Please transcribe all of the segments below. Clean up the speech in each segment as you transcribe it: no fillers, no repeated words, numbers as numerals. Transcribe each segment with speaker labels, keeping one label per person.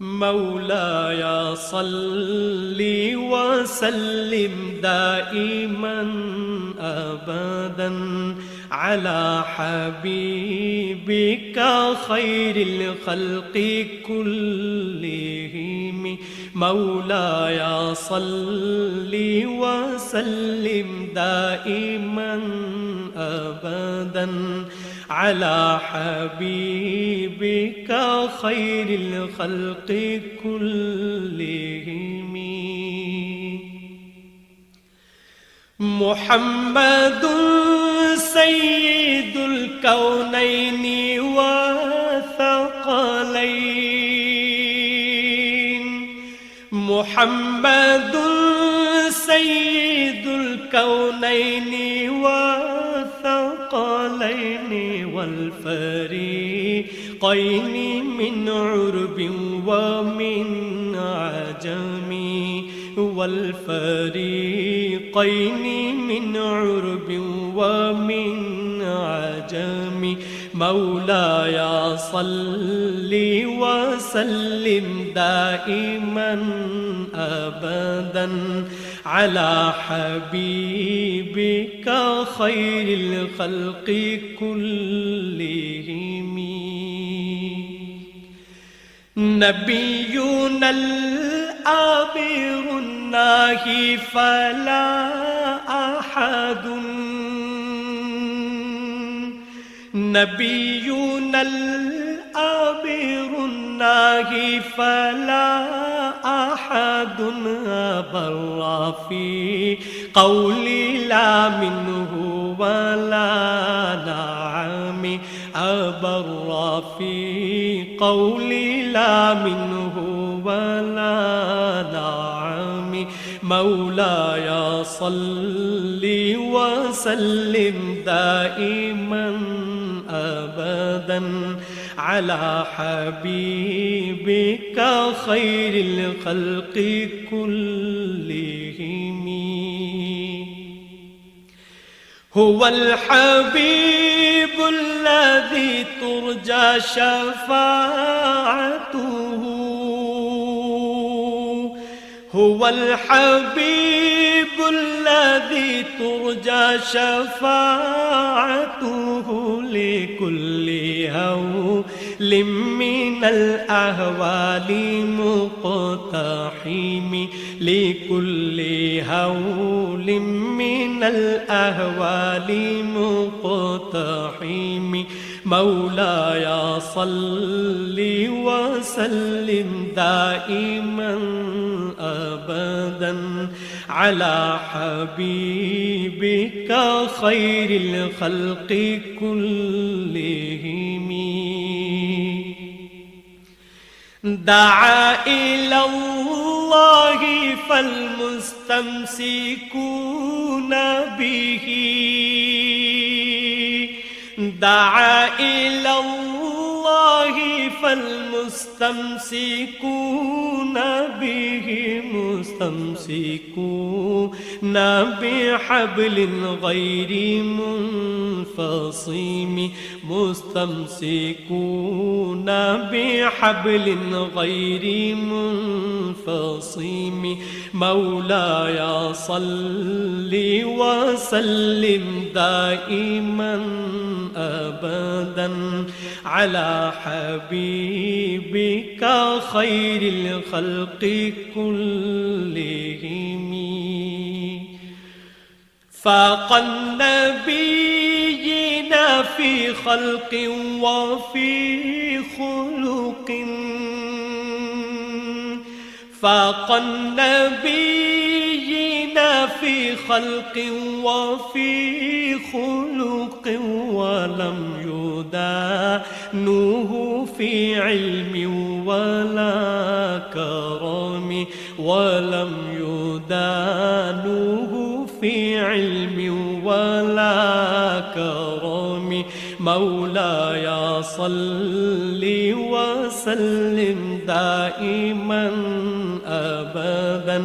Speaker 1: مولاي صل وسلم دائما أبدا على حبيبك خير الخلق كلهم. مولاي صل وسلم دائما أبدا على حبيبك خير الخلق كلهم. محمد سيد الكونين والثقلين. محمد سيد الكونين والثقلين والفريقين من عرب ومن عجم. والفريقين من عرب ومن عجم. مولاي صل وسلم دائما أبدا على حبيبك خير الخلق كلهم. نبينا الآمر الناهي فلا أحد. نبينا الآمر الناهي فلا أحد أبر في قولي لا منه ولا نعم. أبر في قولي لا منه ولا نعم. مولاي صل وسلم دائما أبدا على حبيبك خير الخلق كلهم. هو الحبيب الذي ترجى شفاعته. هو الحبيب الذي ترجى شفاعته لكل هول من الأهوال مقتحم. لكل هول من الأهوال مقتحم. مولاي صل وسلم دائما أبدا على حبيبك خير الخلق كلهم. دعا إلى الله فالمستمسكون به. دعا إلى الله فالمستمسكون به. مستمسكون بحبل غير منفصم. مستمسكون بحبل غير منفصم. مولاي صل وسلم دائما أبدا على حبيبك خير الخلق كلهم. فاق النبيين في خلق وفي خلق. فاق النبيين في خلق وفي خلق ولم يدانوه في علم ولا كرم. ولم يدانوه في علم ولا كرم. مولاي صل وسلم دائما أبدا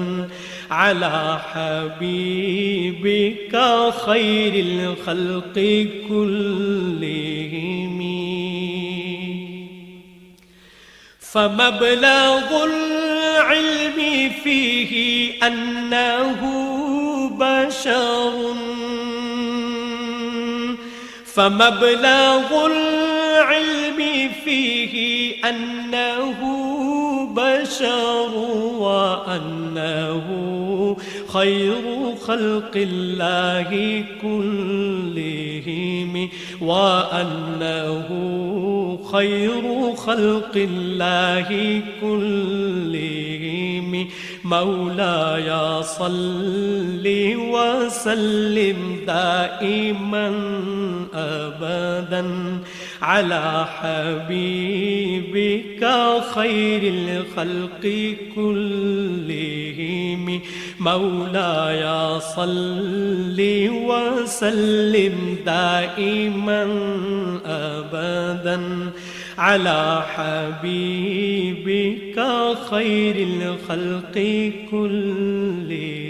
Speaker 1: على حبيبك خير الخلق كلهم. فمبلغ العلم فيه أنه بشر، فمبلغ العلم فيه أنه بشر، وأنه خير خلق الله كلهم، وأنه خير خلق الله كلهم. مولاي صل وسلم دائما أبدا على حبيبك خير الخلق كلهم. مولاي صل وسلم دائما أبدا على حبيبك خير الخلق كلهم.